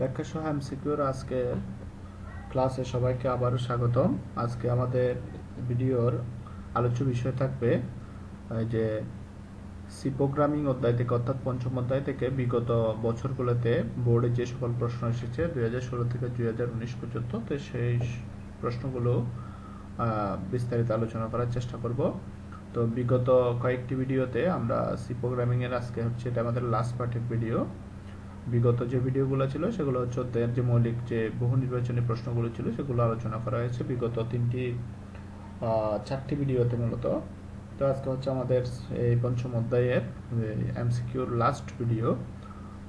ব্যাখ্যা সহ এমসিকিউর আজকে ক্লাসে সবাইকে আবারও স্বাগতম। আজকে আমাদের ভিডিওর আলোচ্য বিষয় থাকবে যে সি প্রোগ্রামিং অধ্যায় থেকে, অর্থাৎ পঞ্চম অধ্যায় থেকে বিগত বছরগুলোতে বোর্ডে যে সকল প্রশ্ন এসেছে 2016 থেকে 2019 পর্যন্ত, তো সেই প্রশ্নগুলো বিস্তারিত আলোচনা করার চেষ্টা করব। তো বিগত কয়েকটি ভিডিওতে আমরা সি প্রোগ্রামিংয়ের, আজকে হচ্ছে এটা আমাদের লাস্ট পার্টের ভিডিও। বিগত যে ভিডিওগুলো ছিল সেগুলো হচ্ছে অধ্যায়ের যে মৌলিক যে বহু নির্বাচনী প্রশ্নগুলো ছিল সেগুলো আলোচনা করা হয়েছে বিগত চারটি ভিডিওতে মূলত। তো আজকে হচ্ছে আমাদের এই পঞ্চম অধ্যায়ের এমসিকিউর লাস্ট ভিডিও।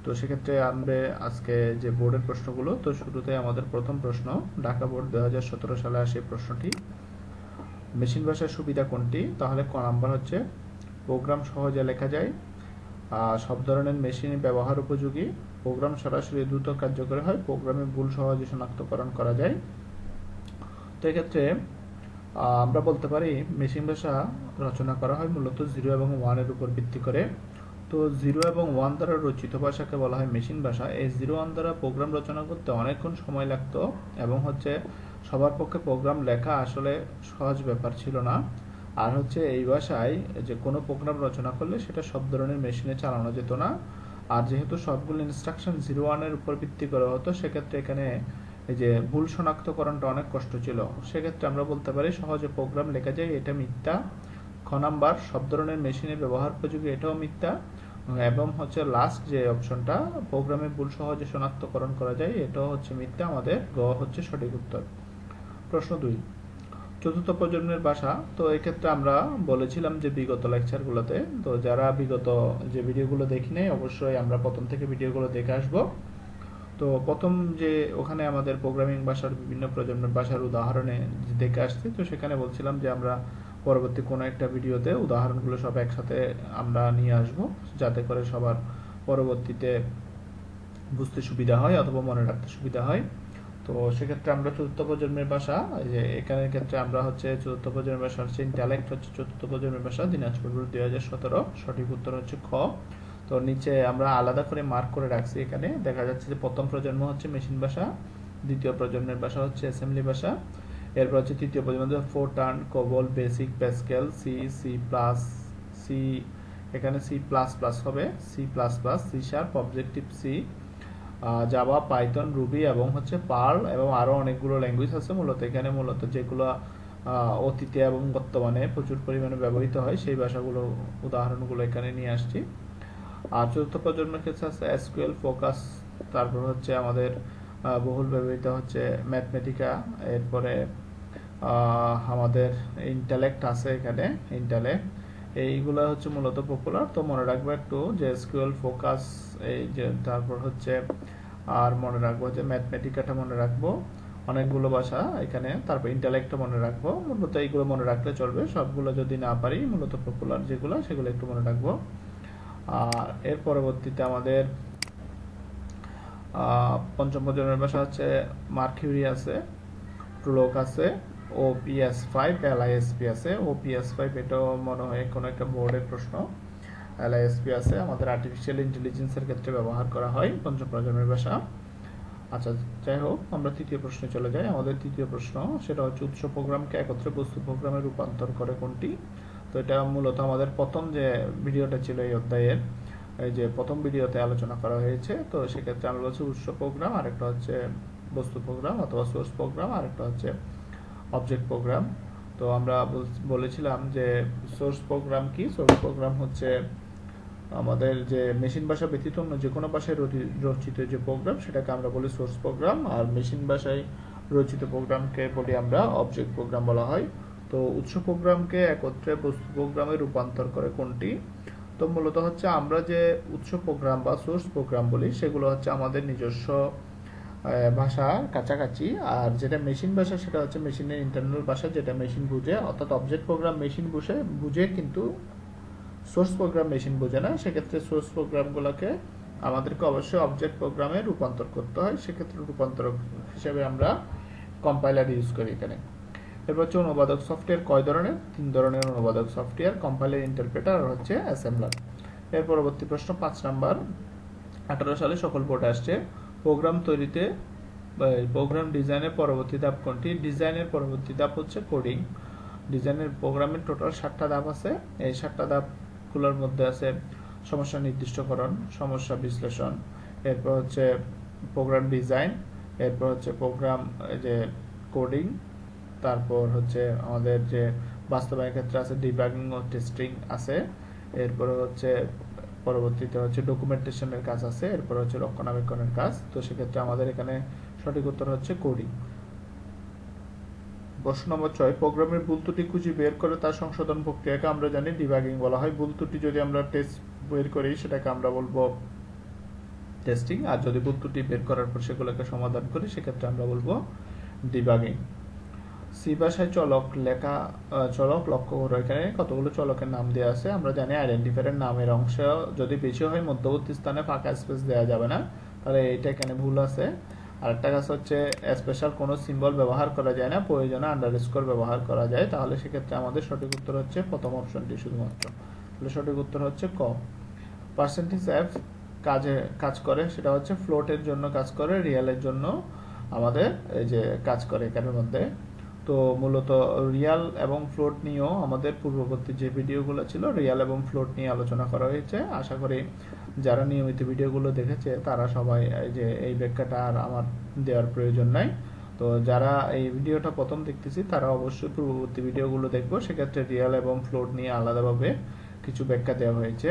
তো সেক্ষেত্রে আমরা আজকে যে বোর্ডের প্রশ্নগুলো, তো শুরুতে আমাদের প্রথম প্রশ্ন, ঢাকা বোর্ড 2017 সালে আসে প্রশ্নটি, মেশিন ভাষার সুবিধা কোনটি? তাহলে ক নাম্বার হচ্ছে প্রোগ্রাম সহজে লেখা যায়, সব ধরনের মেশিনই ব্যবহার উপযোগী, প্রোগ্রাম সরাসরি দ্রুত কার্যকরী হয়, প্রোগ্রামে ভুল সহজে শনাক্তকরণ করা যায়। তো এক্ষেত্রে আমরা বলতে পারি মেশিন ভাষা রচনা করা হয় মূলত 0 এবং 1 এর উপর ভিত্তি করে। তো 0 এবং 1 দ্বারা রচিত ভাষাকে বলা হয় মেশিন ভাষা। এই 0 1 দ্বারা প্রোগ্রাম রচনা করতে অনেকক্ষণ সময় লাগতো এবং হচ্ছে সবার পক্ষে প্রোগ্রাম লেখা আসলে সহজ ব্যাপার ছিল না। আর হচ্ছে এই ভাষায় যে কোনো প্রোগ্রাম রচনা করলে সেটা সব ধরনের মেশিনে চালানো যেত না। আর যেহেতু সবগুলো ইনস্ট্রাকশন 0 1 এর উপর ভিত্তি করে হতো, সেক্ষেত্রে এখানে এই যে ভুল শনাক্তকরণটা অনেক কষ্ট ছিল। সেক্ষেত্রে আমরা বলতে পারি সহজে প্রোগ্রাম লেখা যায়, এটা মিথ্যা। খ নাম্বার সব ধরনের মেশিনে ব্যবহার উপযোগী, এটাও মিথ্যা। এবং হচ্ছে লাস্ট যে অপশনটা, প্রোগ্রামে ভুল সহজে শনাক্তকরণ করা যায়, এটাও হচ্ছে মিথ্যা। আমাদের গ হচ্ছে সঠিক উত্তর। প্রশ্ন 2, চতুর্থ প্রজন্মের ভাষা। তো এক্ষেত্রে আমরা বলেছিলাম যে বিগত লেকচারগুলোতে, তো যারা বিগত যে ভিডিওগুলো দেখি নাই অবশ্যই আমরা প্রথম থেকে ভিডিওগুলো দেখে আসবো। তো প্রথম যে ওখানে আমাদের প্রোগ্রামিং ভাষার বিভিন্ন প্রজন্মের ভাষার উদাহরণে দেখে আসছি, তো সেখানে বলছিলাম যে আমরা পরবর্তী কোনো একটা ভিডিওতে উদাহরণগুলো সব একসাথে আমরা নিয়ে আসব, যাতে করে সবার পরবর্তীতে বুঝতে সুবিধা হয় অথবা মনে রাখতে সুবিধা হয়। তো সেক্ষেত্রে আমরা চতুর্থ প্রজন্মের ভাষা, যে এখানের ক্ষেত্রে আমরা হচ্ছে চতুর্থ প্রজন্মের ভাষা হচ্ছে ইন্টালেক্ট, হচ্ছে চতুর্থ প্রজন্মের ভাষা, দিনাজপুর 2017। সঠিক উত্তর হচ্ছে খ। তো নিচে আমরা আলাদা করে মার্ক করে রাখছি, এখানে দেখা যাচ্ছে যে প্রথম প্রজন্ম হচ্ছে মেশিন ভাষা, দ্বিতীয় প্রজন্মের ভাষা হচ্ছে অ্যাসেম্বলি ভাষা, এরপর হচ্ছে তৃতীয় প্রজন্ম Fortran, COBOL, BASIC, Pascal, C, C plus, C, এখানে সি প্লাস প্লাস হবে, C plus plus, C sharp, objective C, Java, Python, Ruby এবং হচ্ছে পার্ল, এবং আরও অনেকগুলো ল্যাঙ্গুয়েজ আছে। মূলত এখানে মূলত যেগুলো অতীতে এবং বর্তমানে প্রচুর পরিমাণে ব্যবহৃত হয় সেই ভাষাগুলো উদাহরণগুলো এখানে নিয়ে আসছি। আর চতুর্থ প্রজন্মের ক্ষেত্রে আছে এসকিউএল, ফোকাস, তারপর হচ্ছে আমাদের বহুল ব্যবহৃত হচ্ছে ম্যাথমেটিকা, এরপরে আমাদের ইন্টালেক্ট আছে এখানে, ইন্টালেক্ট, এইগুলো হচ্ছে মূলত পপুলার। তো মনে রাখবো একটু যে এসকিউএল, ফোকাস, এই যে তারপর হচ্ছে আর মনে রাখবো যে ম্যাথমেটিকাটা মনে রাখবো, অনেকগুলো ভাষা এখানে, তারপর ইন্টালেক্টটা মনে রাখবো। মূলত এইগুলো মনে রাখলে চলবে, সবগুলো যদি না পারি মূলত পপুলার যেগুলো সেগুলো একটু মনে রাখবো। আর এর পরবর্তীতে আমাদের পঞ্চম প্রজন্মের ভাষা হচ্ছে মার্কিউরি আছে, প্রোলগ আছে, OPS5, LISP আছে। OPS5 এটাও মনে হয় কোনো একটা বোর্ডের প্রশ্ন। LISP আছে, আমাদের আর্টিফিশিয়াল ইন্টেলিজেন্সের ক্ষেত্রে ব্যবহার করা হয় পঞ্চম প্রজন্মের ভাষা। আচ্ছা, যাই হোক, আমরা তৃতীয় প্রশ্নে চলে যাই। আমাদের তৃতীয় প্রশ্ন সেটা হচ্ছে উৎস প্রোগ্রামকে একত্রে বস্তু প্রোগ্রামে রূপান্তর করে কোনটি? তো এটা মূলত আমাদের প্রথম যে ভিডিওটা ছিল এই অধ্যায়ের, এই যে প্রথম ভিডিওতে আলোচনা করা হয়েছে। তো সেক্ষেত্রে আমরা বলছি উৎস প্রোগ্রাম, আরেকটা হচ্ছে বস্তু প্রোগ্রাম অথবা সোর্স প্রোগ্রাম, আরেকটা হচ্ছে অবজেক্ট প্রোগ্রাম। তো আমরা বলেছিলাম যে সোর্স প্রোগ্রাম কি? সোর্স প্রোগ্রাম হচ্ছে আমাদের যে মেশিন ভাষা ব্যতীত অন্য যে কোনো ভাষায় রচিত যে প্রোগ্রাম সেটাকে আমরা বলি সোর্স প্রোগ্রাম, আর মেশিন ভাষায় রচিত প্রোগ্রামকে বলি আমরা অবজেক্ট প্রোগ্রাম বলা হয়। তো উৎস প্রোগ্রামকে একত্রে বস্তু প্রোগ্রামে রূপান্তর করে কোনটি? তো মূলত হচ্ছে আমরা যে উৎস প্রোগ্রাম বা সোর্স প্রোগ্রাম বলি সেগুলো হচ্ছে আমাদের নিজস্ব ভাষার কাছাকাছি, আর যেটা মেশিন ভাষা সেটা হচ্ছে মেশিনের ইন্টারনাল ভাষা, যেটা মেশিন বুঝে। অর্থাৎ অবজেক্ট প্রোগ্রাম মেশিন বুঝে, কিন্তু সোর্স প্রোগ্রাম মেশিন বোঝে না। সেক্ষেত্রে সোর্স প্রোগ্রামগুলোকে আমাদেরকে অবশ্যই অবজেক্ট প্রোগ্রামে রূপান্তর করতে হয়। সেক্ষেত্রে রূপান্তরক হিসেবে আমরা কম্পাইলার ইউজ করি এখানে। এরপর হচ্ছে অনুবাদক সফটওয়্যার কয় ধরনের? 3 ধরনের অনুবাদক সফটওয়্যার, কম্পাইলার, ইন্টারপ্রেটার আর হচ্ছে অ্যাসেম্বলার। এর পরবর্তী প্রশ্ন 5 নাম্বার, 18 সালে সকল বোর্ডে আসছে প্রোগ্রাম তৈরিতে প্রোগ্রাম ডিজাইনের পরবর্তী ধাপ কোনটি? ডিজাইনের পরবর্তী ধাপ হচ্ছে কোডিং। ডিজাইনের প্রোগ্রামের টোটাল 7টা ধাপ আছে। এই 7টা ধাপগুলোর মধ্যে আছে সমস্যা নির্দিষ্টকরণ, সমস্যা বিশ্লেষণ, এরপর হচ্ছে প্রোগ্রাম ডিজাইন, এরপর হচ্ছে প্রোগ্রাম যে কোডিং, তারপর হচ্ছে আমাদের যে বাস্তবায়নের ক্ষেত্রে আছে ডিবাগিং ও টেস্টিং আছে, এরপরে হচ্ছে পরবর্তীতে হচ্ছে ডকুমেন্টেশনের কাজ আছে, এরপর হচ্ছে রক্ষণাবেক্ষণের কাজ। তো সেক্ষেত্রে আমাদের এখানে সঠিক উত্তর হচ্ছে কোডিং। প্রশ্ন নম্বর 6, প্রোগ্রামের ভুল ত্রুটি খুঁজে বের করে তার সংশোধন প্রক্রিয়াকে আমরা জানি ডিবাগিং বলা হয়। ভুল ত্রুটি যদি আমরা টেস্ট বের করি সেটাকে আমরা বলবো টেস্টিং, আর যদি ভুল ত্রুটি বের করার পর সেগুলোকে সমাধান করি সেক্ষেত্রে আমরা বলবো ডিবাগিং। সি ভাষায় চলক লক্ষ্য করো। এখানে কতগুলো চলকের নাম দেওয়া আছে। আমরা জানি আইডেন্টিফায়ারের নামের অংশ যদি বেশি হয় মধ্যবর্তী স্থানে ফাঁকা স্পেস দেওয়া যাবে না, তাহলে এইটা এখানে ভুল আছে। আরেকটা কাজ হচ্ছে স্পেশাল কোনো সিম্বল ব্যবহার করা যায় না, প্রয়োজনে আন্ডারস্কোর ব্যবহার করা যায়। তাহলে সেক্ষেত্রে আমাদের সঠিক উত্তর হচ্ছে প্রথম অপশনটি শুধুমাত্র। তাহলে সঠিক উত্তর হচ্ছে ক। পার্সেন্টেজ এফ কাজ করে, সেটা হচ্ছে ফ্লোটের জন্য কাজ করে, রিয়ালের জন্য আমাদের এই যে কাজ করে এখানের মধ্যে। তো মূলত রিয়াল এবং ফ্লোট নিয়েও আমাদের পূর্ববর্তী যে ভিডিওগুলো ছিল রিয়াল এবং ফ্লোট নিয়ে আলোচনা করা হয়েছে। আশা করি যারা নিয়মিত ভিডিওগুলো দেখেছে তারা সবাই এই ব্যাখ্যাটা আর আমার দেওয়ার প্রয়োজন নাই। তো যারা এই ভিডিওটা প্রথম দেখতেছি তারা অবশ্যই পূর্ববর্তী ভিডিওগুলো দেখবো, সেক্ষেত্রে রিয়াল এবং ফ্লোট নিয়ে আলাদাভাবে কিছু ব্যাখ্যা দেওয়া হয়েছে।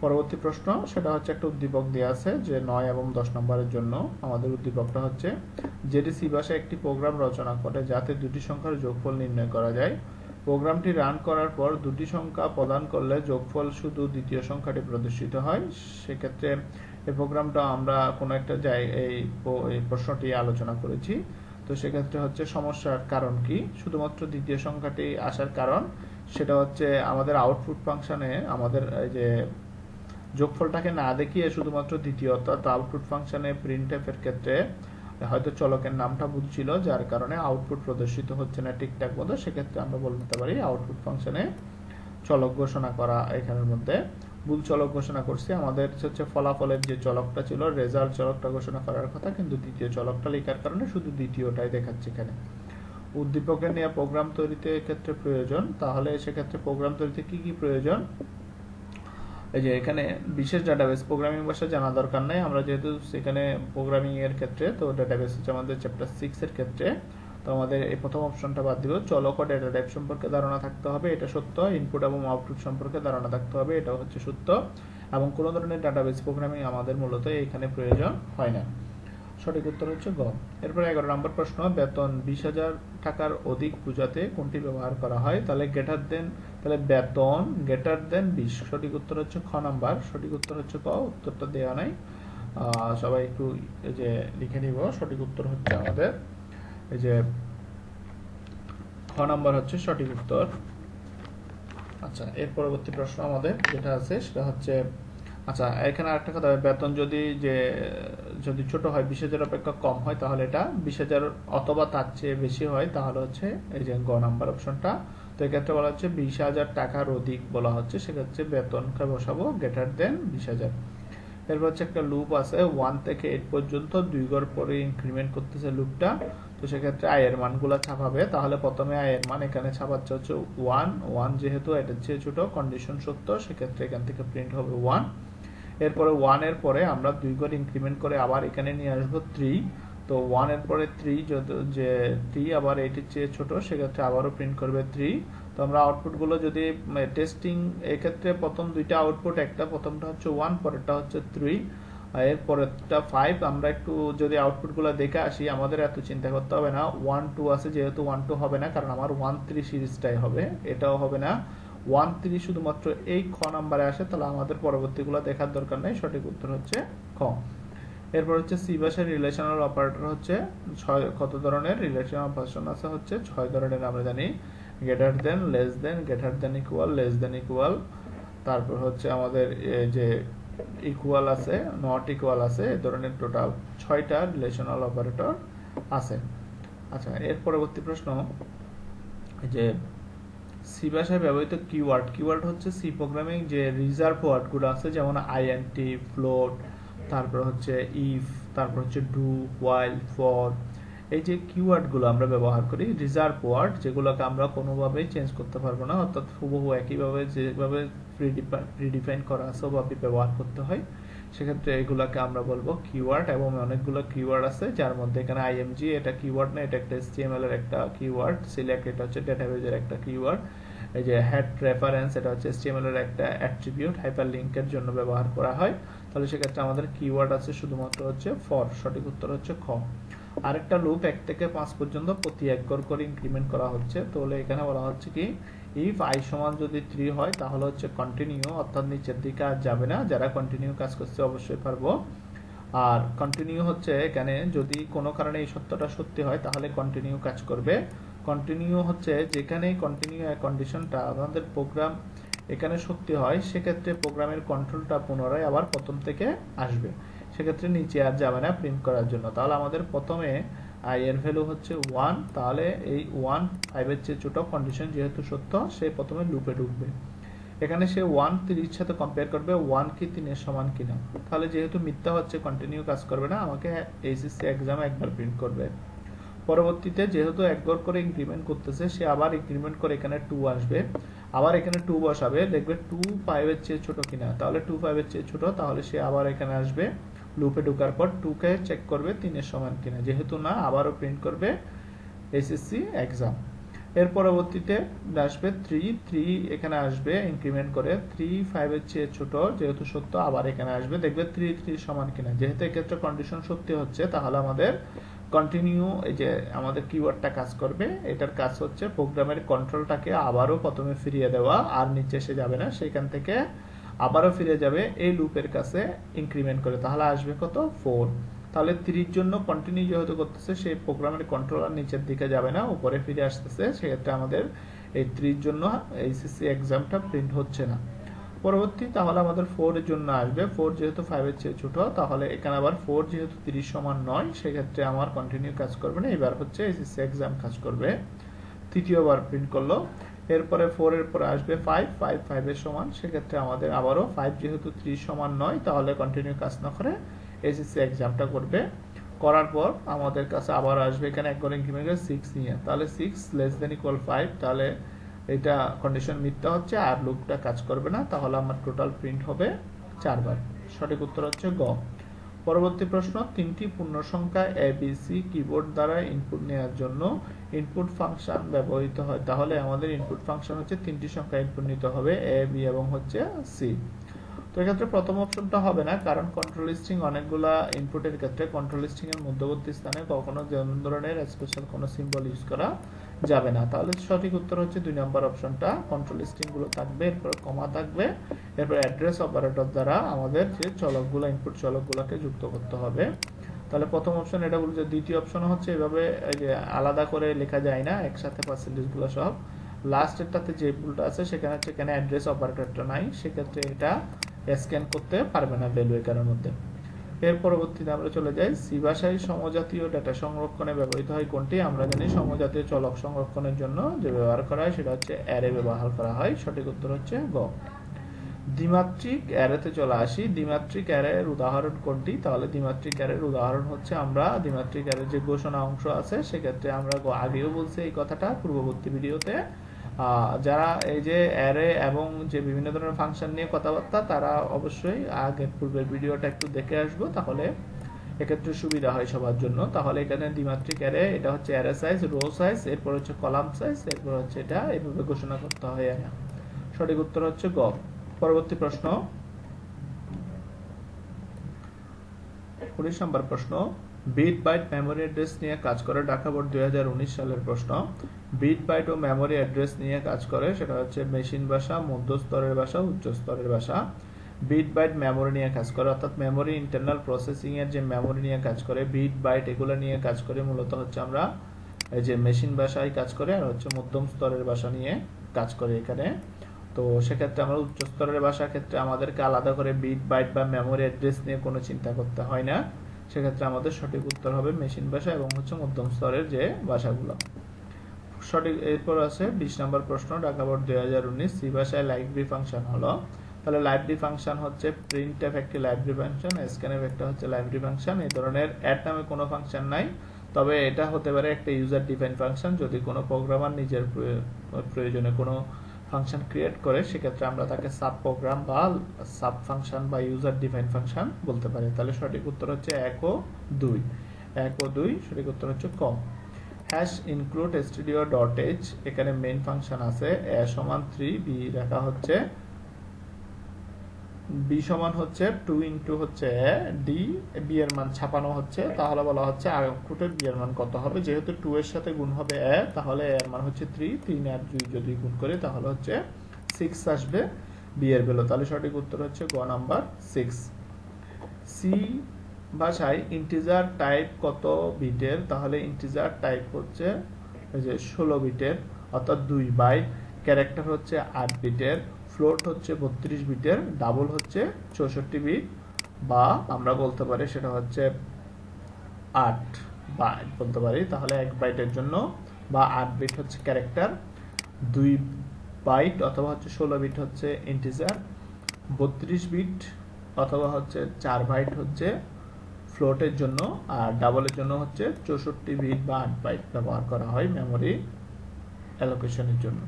পরবর্তী প্রশ্ন, সেটা হচ্ছে একটা উদ্দীপক দেওয়া আছে যে 9 এবং 10 নম্বরের জন্য। আমাদের উদ্দীপকটা হচ্ছে যেটি সি ভাষায় একটি প্রোগ্রাম রচনা করে যাতে দুটি সংখ্যার যোগফল নির্ণয় করা যায়। প্রোগ্রামটি রান করার পর দুটি সংখ্যা প্রদান করলে যোগফল শুধু দ্বিতীয় সংখ্যাটি প্রদর্শিত হয়। সেক্ষেত্রে এই প্রোগ্রামটা আমরা কোনো একটা এই প্রশ্নটি আলোচনা করেছি। তো সেক্ষেত্রে হচ্ছে সমস্যার কারণ কি? শুধুমাত্র দ্বিতীয় সংখ্যাটি আসার কারণ সেটা হচ্ছে আমাদের আউটপুট ফাংশনে আমাদের এই যে যোগফলটাকে না দেখিয়ে শুধুমাত্র দ্বিতীয়, অর্থাৎ আউটপুট ফাংশনে প্রিন্টএফ এর ক্ষেত্রে হয়তো চলকের নামটা ভুল ছিল, যার কারণে আউটপুট প্রদর্শিত হচ্ছে না ঠিকঠাক মতো। সেক্ষেত্রে আমরা বলতে পারি আউটপুট ফাংশনে চলক ঘোষণা করা এখানের মধ্যে ভুল চলক ঘোষণা করছি। আমাদের হচ্ছে ফলাফলের যে চলকটা ছিল রেজাল্ট চলকটা ঘোষণা করার কথা, কিন্তু দ্বিতীয় চলকটা লেখার কারণে শুধু দ্বিতীয়টাই দেখাচ্ছে এখানে। উদ্দীপকের নিয়ে প্রোগ্রাম তৈরিতে ক্ষেত্রে প্রয়োজন, তাহলে সেক্ষেত্রে প্রোগ্রাম তৈরিতে কি কি প্রয়োজন? এই যে এখানে বিশেষ ডাটাবেস প্রোগ্রামিং ভাষা জানা দরকার নাই, আমরা যেহেতু সেখানে প্রোগ্রামিং এর ক্ষেত্রে তো ডাটাবেস হচ্ছে আমাদের চ্যাপ্টার 6 এর ক্ষেত্রে। তো আমাদের এই প্রথম অপশনটা বাদ দিব। চলক ও ডেটা টাইপ সম্পর্কে ধারণা থাকতে হবে, এটা সত্য। ইনপুট এবং আউটপুট সম্পর্কে ধারণা থাকতে হবে, এটাও হচ্ছে সত্য। এবং কোনো ধরনের ডাটাবেস প্রোগ্রামিং আমাদের মূলত এখানে প্রয়োজন হয় না। সঠিক উত্তর হচ্ছে গ। এরপর 11 নম্বর প্রশ্ন, বেতন 20,000 টাকার অধিক বোঝাতে কোনটি ব্যবহার করা হয়? তাহলে বেতন গ্রেটার দেন 20। সঠিক উত্তর হচ্ছে খ নাম্বার। সঠিক উত্তর হচ্ছে ক, উত্তরটা দেওয়া নাই, সবাই একটু এই যে লিখে নিব। সঠিক উত্তর হচ্ছে আমাদের এই যে খ নাম্বার হচ্ছে সঠিক উত্তর। আচ্ছা, এর পরবর্তী প্রশ্ন আমাদের যেটা আছে সেটা হচ্ছে, আচ্ছা এখানে আরেকটা কথা, বেতন যদি ছোট হয় 20,000 অপেক্ষা কম হয় তাহলে এটা 20,000 অথবা তার চেয়ে বেশি হয় তাহলে হচ্ছে এই যে গ নাম্বার অপশনটা। তো এক্ষেত্রে বলা হচ্ছে 20,000 টাকার অধিক বলা হচ্ছে, সেক্ষেত্রে বেতনকে বসাবো গ্রেটার দেন 20,000। এরপর হচ্ছে একটা লুপ আছে 1 থেকে 8 পর্যন্ত 2 ঘর পরে ইনক্রিমেন্ট করতেছে লুপটা। তো সেক্ষেত্রে আয়ের মানগুলা ছাপাবে, তাহলে প্রথমে আয়ের মান এখানে ছাপাচ্ছে হচ্ছে 1 যেহেতু এটার চেয়ে ছোট, কন্ডিশন সত্য, সেক্ষেত্রে এখান থেকে প্রিন্ট হবে 1। এরপরে 1 এর পরে আমরা 2 ঘর ইনক্রিমেন্ট করে আবার এখানে নিয়ে আসবো 3। তো 1 এর পরে 3 যে 3 আবার 8 এর চেয়ে ছোট, সেক্ষেত্রে আবারও প্রিন্ট করবে 3। তো আমরা আউটপুটগুলো যদি টেস্টিং এক্ষেত্রে প্রথম দুইটা আউটপুট, একটা প্রথমটা হচ্ছে 1, পরেরটা হচ্ছে 3, এর পরেরটা 5। আমরা একটু যদি আউটপুটগুলো দেখে আসি, আমাদের এত চিন্তা করতে হবে না। 1 2 আছে, যেহেতু 1 2 হবে না, কারণ আমার 1 3 সিরিজটাই হবে, এটাও হবে না। 1 3 শুধুমাত্র এই খ নাম্বারে আসে, তাহলে আমাদের পরবর্তীগুলো দেখার দরকার নেই। সঠিক উত্তর হচ্ছে খ। এরপর হচ্ছে সি ভাষার রিলেশনাল অপারেটর হচ্ছে কত ধরনের? রিলেশনাল অপারেশন আছে হচ্ছে 6 ধরনের। আমরা জানি greater than, less than, greater than equal, less than equal, তারপর হচ্ছে আমাদের যে ইকুয়াল আছে, নট ইকুয়াল আছে, এই ধরনের টোটাল 6টা রিলেশনাল অপারেটর আছে। আচ্ছা, এর পরবর্তী প্রশ্ন, যে সি ভাষায় ব্যবহৃত কিওয়ার্ড হচ্ছে সি প্রোগ্রামিং যে রিজার্ভ ওয়ার্ডগুলো আছে, যেমন আইএনটি, ফ্লোট, তারপর হচ্ছে ইফ, তারপর হচ্ছে ডু, হোয়াইল, ফর। এই যে কিওয়ার্ডগুলো আমরা ব্যবহার করি রিজার্ভ ওয়ার্ড, যেগুলোকে আমরা কোনোভাবেই চেঞ্জ করতে পারবো না, অর্থাৎ হুবহু একইভাবে যেভাবে প্রিডিফাইন করা আছে ওভাবে ব্যবহার করতে হয়, সেক্ষেত্রে এগুলোকে আমরা বলবো কিওয়ার্ড। এবং অনেকগুলো কিওয়ার্ড আছে, যার মধ্যে এখানে আইএমজি এটা কিওয়ার্ড না, এটা একটা এসটিএমএল এর একটা কিওয়ার্ড। সিলেক্ট এটা হচ্ছে ডেটাবেজের একটা কিওয়ার্ড। এই যে হেড রেফারেন্স এটা হচ্ছে এসটিএমএল এর একটা অ্যাট্রিবিউট, হাইপারলিংকের জন্য ব্যবহার করা হয়। তাহলে সেক্ষেত্রে আমাদের কিওয়ার্ড আছে শুধুমাত্র হচ্ছে ফর। সঠিক উত্তর হচ্ছে খ। আরেকটা লুপ 1 থেকে 5 পর্যন্ত প্রতি 1 ঘর করে ইনক্রিমেন্ট করা হচ্ছে। তাহলে এখানে বলা হচ্ছে কি ইফ i সমান যদি 3 হয় তাহলে হচ্ছে কন্টিনিউ, অর্থাৎ নিচের দিকে আর যাবে না। যারা কন্টিনিউ কাজ করছে অবশ্যই পারবো। আর কন্টিনিউ হচ্ছে এখানে যদি কোনো কারণে এই সত্যটা সত্যি হয় তাহলে কন্টিনিউ কাজ করবে। কন্টিনিউ হচ্ছে যেখানেই কন্টিনিউ কন্ডিশনটা আমাদের প্রোগ্রাম এখানে সত্যি হয়, সেক্ষেত্রে প্রোগ্রামের কন্ট্রোলটা পুনরায় আবার প্রথম থেকে আসবে। সেক্ষেত্রে নিচে আর যাবে না প্রিন্ট করার জন্য। তাহলে আমাদের প্রথমে i এর ভ্যালু হচ্ছে 1, তাহলে এই 1 5 এর চেয়ে ছোট, কন্ডিশন যেহেতু সত্য সে প্রথমে লুপে ঢুকবে। এখানে সে 1 3 এর সাথে কম্পেয়ার করবে 1 কি 3 এর সমান কিনা। তাহলে যেহেতু মিথ্যা হচ্ছে কন্টিনিউ কাজ করবে না, আমাকে এইচএসসি এক্সাম একবার প্রিন্ট করবে। পরবর্তীতে যেহেতু 1 ঘর করে ইনক্রিমেন্ট করতেছে, সে আবার ইনক্রিমেন্ট করে এখানে 2 আসবে, আবার এখানে 2 বসাবে, দেখবে 2 5 এর চেয়ে ছোট কিনা। তাহলে 2 5 এর চেয়ে ছোট, তাহলে সে আবার এখানে আসবে, লুপে ঢোকার পর 2 কে চেক করবে 3 এর সমান কিনা। যেহেতু না, আবারও প্রিন্ট করবে এসএসসি এক্সাম। এর পরবর্তীতে আসবে 3 এখানে আসবে ইনক্রিমেন্ট করে, 3 5 এর চেয়ে ছোট, যেহেতু সত্য আবার এখানে আসবে, দেখবে 3 সমান কিনা। যেহেতু এক্ষেত্রে কন্ডিশন সত্যি হচ্ছে, তাহলে আমাদের কন্টিনিউ এই যে আমাদের কিওয়ার্ডটা কাজ করবে। এটার কাজ হচ্ছে প্রোগ্রামের কন্ট্রোলটাকে আবারও প্রথমে ফিরিয়ে দেওয়া, আর নিচে এসে যাবে না, সেখান থেকে আবারও ফিরে যাবে এই লুপের কাছে ইনক্রিমেন্ট করে। তাহলে আসবে কত 4। তাহলে 3 জন্য কন্টিনিউ যেহেতু করতেছে, সেই প্রোগ্রামের কন্ট্রোলার নিচের দিকে যাবে না, উপরে ফিরে আসতেছে। সেক্ষেত্রে আমাদের এই 3 জন্য এইচএসসি এক্সামটা প্রিন্ট হচ্ছে না। পরবর্তী তাহলে আমাদের 4 এর জন্য আসবে। 4 যেহেতু 5 এর চেয়ে ছোট, তাহলে এখানে আবার 4 যেহেতু 30 সমান নয়, সেক্ষেত্রে আমার কন্টিনিউ কাজ করবে না, এবার হচ্ছে এইচএসসি এক্সাম কাজ করবে। তৃতীয়বার প্রিন্ট করলো। এরপরে 4 এর পরে আসবে 5 এর সমান, সেক্ষেত্রে আমাদের আবারও 5 যেহেতু 30 সমান নয়, তাহলে কন্টিনিউ কাজ না করে এসএসসি এক্সামটা করবে। করার পর আমাদের কাছে আবার আসবে এখানে 1 ঘর ইনক্রিমেন্ট করে 6 নিয়ে, তাহলে 6 লেস দেন ইকুয়াল 5, তাহলে এটা কন্ডিশন মিথ্যা হচ্ছে আর লুপটা কাজ করবে না। তাহলে আমার টোটাল প্রিন্ট হবে 4 বার। সঠিক উত্তর হচ্ছে গ। পরবর্তী প্রশ্ন, 3টি পূর্ণ সংখ্যা এবিসি কিবোর্ড দ্বারা ইনপুট নেওয়ার জন্য ইনপুট ফাংশন ব্যবহৃত হয়। তাহলে আমাদের ইনপুট ফাংশন হচ্ছে 3টি সংখ্যা ইনপুট নিতে হবে, এ বি এবং হচ্ছে সি। তো এক্ষেত্রে প্রথম অপশনটা হবে না, কারণ কন্ট্রোল স্ট্রিং অনেকগুলা ইনপুটের ক্ষেত্রে কন্ট্রোল স্ট্রিং এর মধ্যবর্তী স্থানে কখনো যেমন ধরনের স্পেশাল কোনো সিম্বল ইউজ করা যাবে না। তাহলে সঠিক উত্তর হচ্ছে 2 নম্বর অপশনটা, কন্ট্রোল স্ট্রিং গুলো থাকবে, এরপর কমা থাকবে, এরপর অ্যাড্রেস অপারেটর দ্বারা আমাদের যে চলকগুলো ইনপুট চলকগুলোকে যুক্ত করতে হবে। তাহলে প্রথম অপশন এটা বলছে। দ্বিতীয় অপশন হচ্ছে এভাবে এই যে আলাদা করে লেখা যায় না, একসাথে পার্সেন্টেজ গুলো সব। লাস্টেরটাতে যে ভুলটা আছে সেখানে হচ্ছে এখানে অ্যাড্রেস অপারেটরটা নাই, সেক্ষেত্রে এটা স্ক্যান করতে পারবে না ভ্যালু এখানের মধ্যে। এর পরবর্তীতে আমরা চলে যাই, সি ভাষায় সমজাতীয় ডেটা সংরক্ষণে ব্যবহৃত হয় কোনটি? আমরা জানি সমজাতীয় চলক সংরক্ষণের জন্য যে ব্যবহার করা হয় সেটা হচ্ছে অ্যারে ব্যবহার করা হয়। সঠিক উত্তর হচ্ছে গ। দ্বিমাত্রিক অ্যারেতে চলে আসি। দ্বিমাত্রিক অ্যারের উদাহরণ কোনটি? তাহলে দ্বিমাত্রিক অ্যারের উদাহরণ হচ্ছে আমরা দ্বিমাত্রিক অ্যারের যে ঘোষণা অংশ আছে, সেক্ষেত্রে আমরা আগেও বলছি এই কথাটা পূর্ববর্তী ভিডিওতে। যারা এই যে অ্যারে এবং যে বিভিন্ন ধরনের ফাংশন নিয়ে কথাবার্তা, তারা অবশ্যই আগের পূর্বের ভিডিওটা একটু দেখে আসবো, তাহলে এক্ষেত্রে সুবিধা হয় সবার জন্য। তাহলে এখানে দ্বিমাত্রিক অ্যারে, এটা হচ্ছে অ্যারে সাইজ, রো সাইজ, এরপর হচ্ছে কলাম সাইজ, এরপর হচ্ছে এটা এইভাবে ঘোষণা করতে হয়। সঠিক উত্তর হচ্ছে গ। পরবর্তী প্রশ্ন, 19 নম্বর প্রশ্ন, বিট বাইট মেমোরি অ্যাড্রেস নিয়ে কাজ করে ঢাকা বোর্ড 2019 সালের প্রশ্ন। বিট বাইট ও মেমোরি অ্যাড্রেস নিয়ে কাজ করে, সেটা হচ্ছে মেশিন ভাষা, মধ্য স্তরের ভাষা, উচ্চ স্তরের ভাষা। বিট বাইট মেমোরি নিয়ে কাজ করে, অর্থাৎ মেমোরি ইন্টারনাল প্রসেসিং এর যে মেমোরি নিয়ে কাজ করে, বিট বাইট এগুলো নিয়ে কাজ করে। মূলত হচ্ছে আমরা এই যে মেশিন ভাষায় কাজ করে, আর হচ্ছে মধ্যম স্তরের ভাষা নিয়ে কাজ করে এখানে। তো সেক্ষেত্রে আমরা উচ্চ স্তরের ভাষার ক্ষেত্রে আমাদেরকে আলাদা করে বিট বাইট বা মেমোরি অ্যাড্রেস নিয়ে কোনো চিন্তা করতে হয় না। সেক্ষেত্রে আমাদের সঠিক উত্তর হবে মেশিন ভাষা এবং হচ্ছে মধ্যম স্তরের যে ভাষাগুলো। সঠিক। এরপর আছে 20 নম্বর প্রশ্ন, ঢাকা বোর্ড 2019, সি ভাষায় লাইব্রেরি ফাংশন হলো। তাহলে লাইব্রেরি ফাংশন হচ্ছে printf একটি লাইব্রেরি ফাংশন, scanf একটা হচ্ছে লাইব্রেরি ফাংশন। এই ধরনের অ্যাড নামে কোনো ফাংশন নাই, তবে এটা হতে পারে একটা ইউজার ডিফাইন ফাংশন। যদি কোনো প্রোগ্রামার নিজের প্রয়োজনে কোনো ফাংশন ক্রিয়েট করে, সেক্ষেত্রে আমরা তাকে সাব প্রোগ্রাম বা সাব ফাংশন বা ইউজার ডিফাইন ফাংশন বলতে পারি। তাহলে সঠিক উত্তর হচ্ছে 1 ও 2। 1 ও 2 সঠিক উত্তর হচ্ছে ক। হ্যাশ ইনক্লুড stdio.h, এখানে মেইন ফাংশন আছে। a সমান 3, b রাখা হচ্ছে, b সমান হচ্ছে 2 ইনটু হচ্ছে a, d b এর মান ছাপানো হচ্ছে। তাহলে বলা হচ্ছে আউটপুটের b এর মান কত হবে। যেহেতু 2 এর সাথে গুণ হবে a, তাহলে a এর মান হচ্ছে 3, 3 আর 2 যদি গুণ করি তাহলে হচ্ছে 6 আসবে b এর ভ্যালু। তাহলে সঠিক উত্তর হচ্ছে গ নাম্বার 6। সি ভাষায় ইন্টিজার টাইপ কত বিটের? তাহলে ইন্টিজার টাইপ হচ্ছে এই যে 16 বিটের, অর্থাৎ 2 বাইট। ক্যারেক্টার হচ্ছে 8 বিটের, ফ্লোট হচ্ছে 32 বিটের, ডাবল হচ্ছে 64 বিট, বা আমরা বলতে পারি সেটা হচ্ছে 8 বাইট বলতে পারি। তাহলে 1 বাইটের জন্য বা 8 বিট হচ্ছে ক্যারেক্টার, 2 বাইট অথবা হচ্ছে 16 বিট হচ্ছে ইন্টিজার, 32 বিট অথবা হচ্ছে 4 বাইট হচ্ছে ফ্লোটের জন্য, আর ডাবলের জন্য হচ্ছে 64 বিট বা 8 বাইট ব্যবহার করা হয় মেমোরি অ্যালোকেশনের জন্য।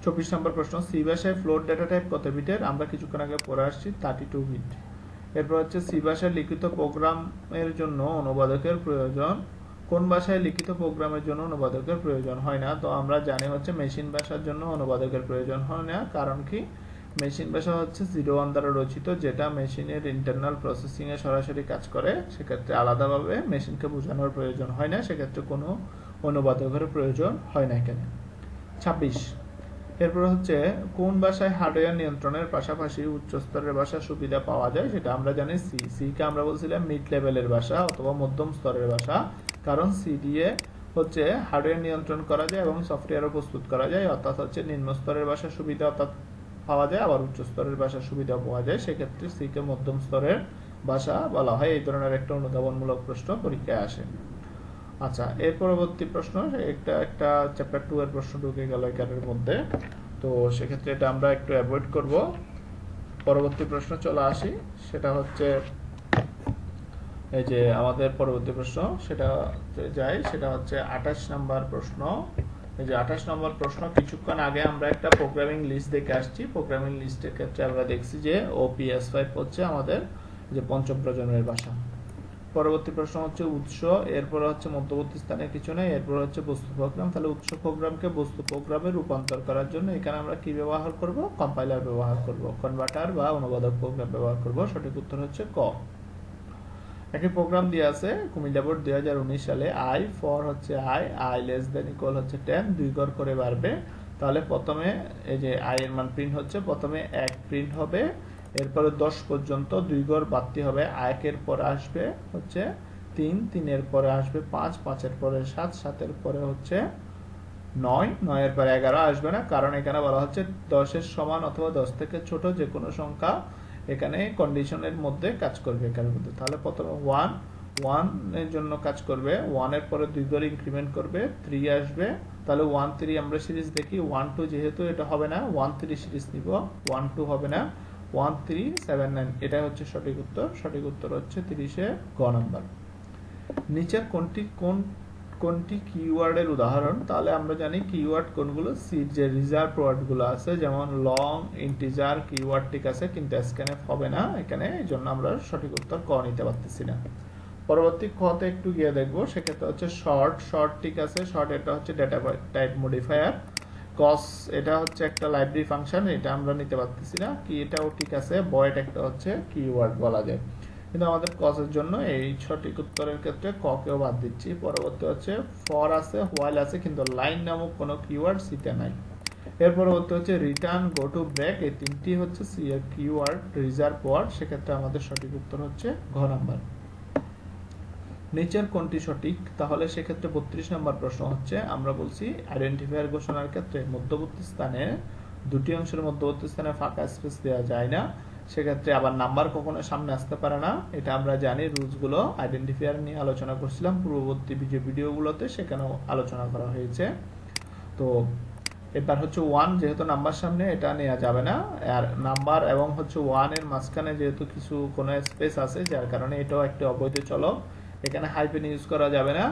24 নম্বর প্রশ্ন, সি ভাষায় ফ্লোট ডেটা টাইপ কত বিটের? আমরা কিছুক্ষণ আগে পড়ে আসছি 32 বিট। এরপর হচ্ছে সি ভাষায় লিখিত প্রোগ্রামের জন্য অনুবাদকের প্রয়োজন। কোন ভাষায় লিখিত প্রোগ্রামের জন্য অনুবাদকের প্রয়োজন হয় না? তো আমরা জানি হচ্ছে মেশিন ভাষার জন্য অনুবাদকের প্রয়োজন হয় না। কারণ কি? মেশিন ভাষা হচ্ছে 01 দ্বারা রচিত, যেটা মেশিনের ইন্টারনাল প্রসেসিং এ সরাসরি কাজ করে। সেক্ষেত্রে আলাদাভাবে মেশিনকে বোঝানোর প্রয়োজন হয় না, সেক্ষেত্রে কোনো অনুবাদকের প্রয়োজন হয় না এখানে। 26, এরপর হচ্ছে কোন ভাষায় হার্ডওয়্যার নিয়ন্ত্রণের পাশাপাশি উচ্চ স্তরের ভাষা সুবিধা পাওয়া যায়? সেটা আমরা জানি সি। সি কে আমরা বলছিলাম মিড লেভেলের ভাষা অথবা মধ্যম স্তরের ভাষা, কারণ সি দিয়ে হচ্ছে হার্ডওয়্যার নিয়ন্ত্রণ করা যায় এবং সফটওয়্যারও প্রস্তুত করা যায়। অর্থাৎ হচ্ছে নিম্ন স্তরের ভাষা সুবিধা অর্থাৎ পাওয়া যায়, আবার উচ্চ স্তরের ভাষা সুবিধা পাওয়া যায়। সেক্ষেত্রে সি কে মধ্যম স্তরের ভাষা বলা হয়। এই ধরনের একটা অনুধাবনমূলক প্রশ্ন পরীক্ষায় আসে। আচ্ছা, এর পরবর্তী প্রশ্ন, একটা চ্যাপ্টার 2 এর প্রশ্ন ঢুকে গেল এখানের মধ্যে, তো সেক্ষেত্রে এটা আমরা একটু অ্যাভয়েড করব। পরবর্তী প্রশ্ন চলে আসি, সেটা হচ্ছে এই যে আমাদের পরবর্তী প্রশ্ন, সেটা হচ্ছে 28 নম্বর প্রশ্ন। এই যে 28 নম্বর প্রশ্ন, কিছুক্ষণ আগে আমরা একটা প্রোগ্রামিং লিস্ট দেখে আসছি। প্রোগ্রামিং লিস্টের ক্ষেত্রে আমরা দেখছি যে OPS5 হচ্ছে আমাদের যে পঞ্চম প্রজন্মের ভাষা। পরবর্তী প্রশ্ন হচ্ছে উৎস, এরপর হচ্ছে মধ্যবর্তী স্থানে কিছু নেই, এরপর হচ্ছে বস্তু প্রোগ্রাম। তাহলে উৎস প্রোগ্রামকে বস্তু প্রোগ্রামে রূপান্তর করার জন্য এখানে আমরা কি ব্যবহার করব? কম্পাইলার ব্যবহার করব, কনভার্টার বা অনুবাদক প্রোগ্রাম ব্যবহার করব। সঠিক উত্তর হচ্ছে ক। একটি প্রোগ্রাম দিয়ে আছে কুমিল্লা বোর্ড 2019 সালে, আই ফর হচ্ছে আই লেস দেন ইকুয়াল হচ্ছে 10, 2 ঘর করে বাড়বে। তাহলে প্রথমে এই যে আই এর মান প্রিন্ট হচ্ছে, প্রথমে 1 প্রিন্ট হবে, এরপরে 10 পর্যন্ত 2 ঘর বাড়তি হবে। 1 এর পরে আসবে হচ্ছে 3, 3 এর পরে আসবে 5, 5 এর পরে 7, 7 এর পরে হচ্ছে 9, 9 এর পরে 11 আসবে না, কারণ এখানে বলা হচ্ছে 10 এর সমান অথবা 10 থেকে ছোট যে কোনো সংখ্যা এখানে কন্ডিশনের মধ্যে কাজ করবে এখানের মধ্যে। তাহলে প্রথমে 1 এর জন্য কাজ করবে, 1 এর পরে 2 ঘর ইনক্রিমেন্ট করবে, 3 আসবে। তাহলে 1 3 আমরা সিরিজ দেখি, 1 2 যেহেতু এটা হবে না, 1 3 সিরিজ নিব, 1 2 হবে না, 1 3 7 9, এটা হচ্ছে সঠিক উত্তর। সঠিক উত্তর হচ্ছে 30 এ গ নাম্বার। নিচের কোনটি কিওয়ার্ডের উদাহরণ? তাহলে আমরা জানি কিওয়ার্ড কোনগুলো, সি যে রিজার্ভ ওয়ার্ডগুলো আছে, যেমন লং, ইন্টিজার কিওয়ার্ড ঠিক আছে, কিন্তু স্ক্যানএফ হবে না এখানে, এই জন্য আমরা সঠিক উত্তর ক নিতে পারতেছি না। পরবর্তী খতে একটু গিয়ে দেখবো, সেক্ষেত্রে হচ্ছে শর্ট ঠিক আছে। শর্ট এটা হচ্ছে ডেটা টাইপ মডিফায়ার। কস এটা হচ্ছে একটা লাইব্রেরি ফাংশন, এটা আমরা নিতে পারতেছি না। কি এটাও ঠিক আছে। ভয়েড একটা হচ্ছে কিওয়ার্ড বলা যায়, কিন্তু আমাদের কসের জন্য এই সঠিক উত্তরের ক্ষেত্রে ক কেও বাদ দিচ্ছি। পরবর্তী হচ্ছে ফর আছে, হোয়াইল আছে, কিন্তু লাইন নামক কোনো কিওয়ার্ড সিতে নাই। এর পরবর্তী হচ্ছে রিটার্ন, গো টু, ব্রেক, এই তিনটি হচ্ছে সি এর কিওয়ার্ড, রিজার্ভ ওয়ার্ড। সেক্ষেত্রে আমাদের সঠিক উত্তর হচ্ছে ঘ নাম্বার। নিচের কোনটি সঠিক? তাহলে সেক্ষেত্রে 32 নম্বর প্রশ্ন হচ্ছে, আমরা বলছি আইডেন্টিফায়ার ঘোষণার ক্ষেত্রে মধ্যবর্তী স্থানে দুটি অংশের মধ্যবর্তী স্থানে ফাঁকা স্পেস দেওয়া যায় না। সেক্ষেত্রে আবার নাম্বার কখনো সামনে আসতে পারে না, এটা আমরা জানি। রুলস গুলো আইডেন্টিফায়ার নিয়ে আলোচনা করছিলাম পূর্ববর্তী ভিডিওগুলোতে, সেখানেও আলোচনা করা হয়েছে। তো এবার হচ্ছে 1 যেহেতু নাম্বার সামনে এটা নেওয়া যাবে না, আর নাম্বার এবং হচ্ছে 1 এর মাঝখানে যেহেতু কিছু কোনো স্পেস আছে যার কারণে এটাও একটি অবৈধ চলক, এখানে হাইফেন ইউজ করা যাবে না,